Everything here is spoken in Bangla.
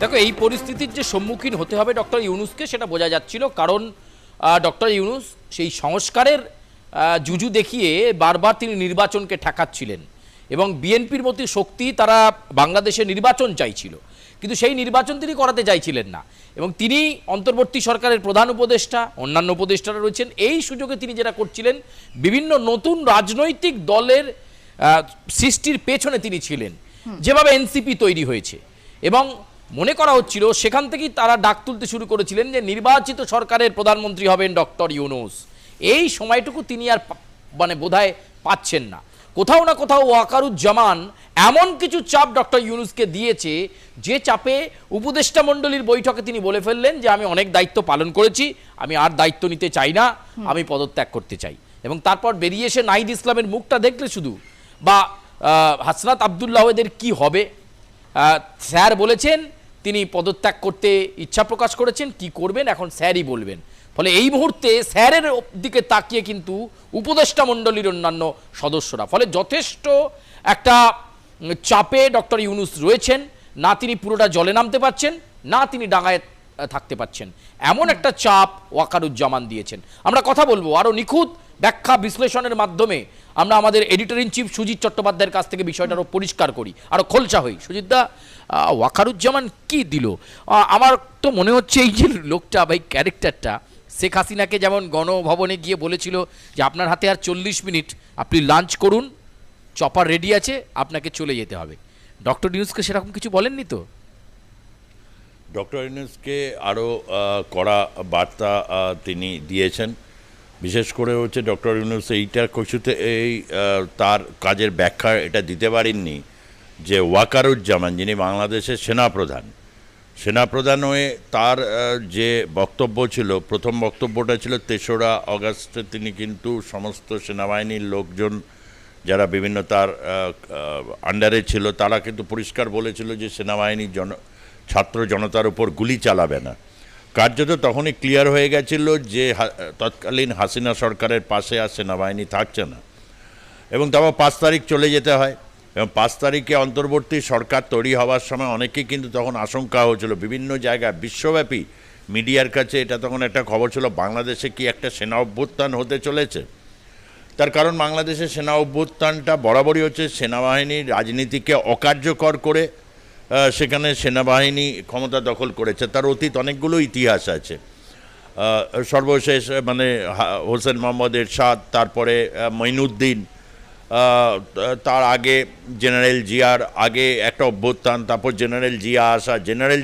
দেখো এই পরিস্থিতির যে সম্মুখীন হতে হবে ডক্টর ইউনূসকে সেটা বোঝা যাচ্ছিল, কারণ ডক্টর ইউনূস সেই সংস্কারের জুজু দেখিয়ে বারবার তিনি নির্বাচনকে ঠেকাচ্ছিলেন এবং বিএনপির মতো শক্তি তারা বাংলাদেশে নির্বাচন চাইছিল, কিন্তু সেই নির্বাচন তিনি করাতে চাইছিলেন না এবং তিনি অন্তর্বর্তী সরকারের প্রধান উপদেষ্টা, অন্যান্য উপদেষ্টারা রয়েছেন, এই সুযোগে তিনি যেটা করছিলেন বিভিন্ন নতুন রাজনৈতিক দলের সৃষ্টির পেছনে তিনি ছিলেন। যেভাবে এনসিপি তৈরি হয়েছে এবং মনে করা হচ্ছিল সেখান থেকেই তারা ডাক তুলতে শুরু করেছিলেন যে নির্বাচিত সরকারের প্রধানমন্ত্রী হবেন ডক্টর ইউনূস। এই সময়টুকু তিনি আর বোধহয় পাচ্ছেন না। কোথাও না কোথাও ওয়াকারুজ্জামান এমন কিছু চাপ ডক্টর ইউনূসকে দিয়েছে যে চাপে উপদেষ্টা মণ্ডলীর বৈঠকে তিনি বলে ফেললেন যে আমি অনেক দায়িত্ব পালন করেছি, আমি আর দায়িত্ব নিতে চাই না, আমি পদত্যাগ করতে চাই। এবং তারপর বেরিয়ে এসে নাহিদ ইসলামের মুখটা দেখলে শুধু বা হাসনাত আবদুল্লাহদের কি হবে, স্যার বলেছেন তিনি পদত্যাগ করতে ইচ্ছা প্রকাশ করেছেন, কি করবেন এখন স্যারই বলবেন। ফলে এই মুহূর্তে স্যারের দিকে তাকিয়ে কিন্তু উপদেষ্টা মণ্ডলীর অন্যান্য সদস্যরা, ফলে যথেষ্ট একটা চাপে ডক্টর ইউনূস রয়েছেন। না তিনি পুরোটা জলে নামতে পারছেন, না তিনি ডাঙায় থাকতে পারছেন, এমন একটা চাপ ওয়াকারুজ্জামান দিয়েছেন। আমরা কথা বলবো আরও নিখুঁত ব্যাখ্যা বিশ্লেষণের মাধ্যমে। আমরা আমাদের এডিটর ইন চিফ সুজিত চট্টোপাধ্যায়ের কাছ থেকে বিষয়টা আরও পরিষ্কার করি, আরও খোলসা হই। সুজিতদা, ওয়াকারুজ্জামান কি দিল? আমার তো মনে হচ্ছে এই যে লোকটা বা এই ক্যারেক্টারটা শেখ হাসিনাকে যেমন গণভবনে গিয়ে বলেছিল যে আপনার হাতে আর 40 মিনিট, আপনি লাঞ্চ করুন, চপার রেডি আছে, আপনাকে চলে যেতে হবে। ডক্টর ইউনূসকে সেরকম কিছু বলেননি তো? ডক্টর ইউনূসকে আরও কড়া বার্তা তিনি দিয়েছেন। বিশেষ করে হচ্ছে ডক্টর ইউনূস এইটার কিছুতে তার কাজের ব্যাখ্যা এটা দিতে পারেননি যে ওয়াকারুজ্জামান যিনি বাংলাদেশের সেনাপ্রধান হয়ে তার যে বক্তব্য ছিল, প্রথম বক্তব্যটা ছিল 3রা অগাস্টে তিনি কিন্তু সমস্ত সেনাবাহিনীর লোকজন যারা বিভিন্ন তার আন্ডারে ছিল তারা কিন্তু পরিষ্কার বলেছিল যে সেনাবাহিনী ছাত্র জনতার উপর গুলি চালাবে না। কার্যত তখনই ক্লিয়ার হয়ে গেছিল যে তৎকালীন হাসিনা সরকারের পাশে আর সেনাবাহিনী থাকছে না এবং তারপর 5 তারিখ চলে যেতে হয় এবং 5 তারিখে অন্তর্বর্তী সরকার তৈরি হওয়ার সময় অনেকেই কিন্তু তখন আশঙ্কা হয়েছিল বিভিন্ন জায়গায় বিশ্বব্যাপী মিডিয়ার কাছে, এটা তখন একটা খবর ছিল বাংলাদেশে কি একটা সেনা অভ্যুত্থান হতে চলেছে। তার কারণ বাংলাদেশের সেনা অভ্যুত্থানটা বরাবরই হচ্ছে সেনাবাহিনীর রাজনীতিকে অকার্যকর করে সেখানে সেনাবাহিনী ক্ষমতা দখল করেছে। তার অতীত অনেকগুলো ইতিহাস আছে। সর্বশেষ হোসেন মোহাম্মদ এরশাদ, তারপরে মঈনুদ্দিন, তার আগে জেনারেল জিয়ার আগে একটা অভ্যুত্থান, তারপর জেনারেল জিয়া আসা, জেনারেল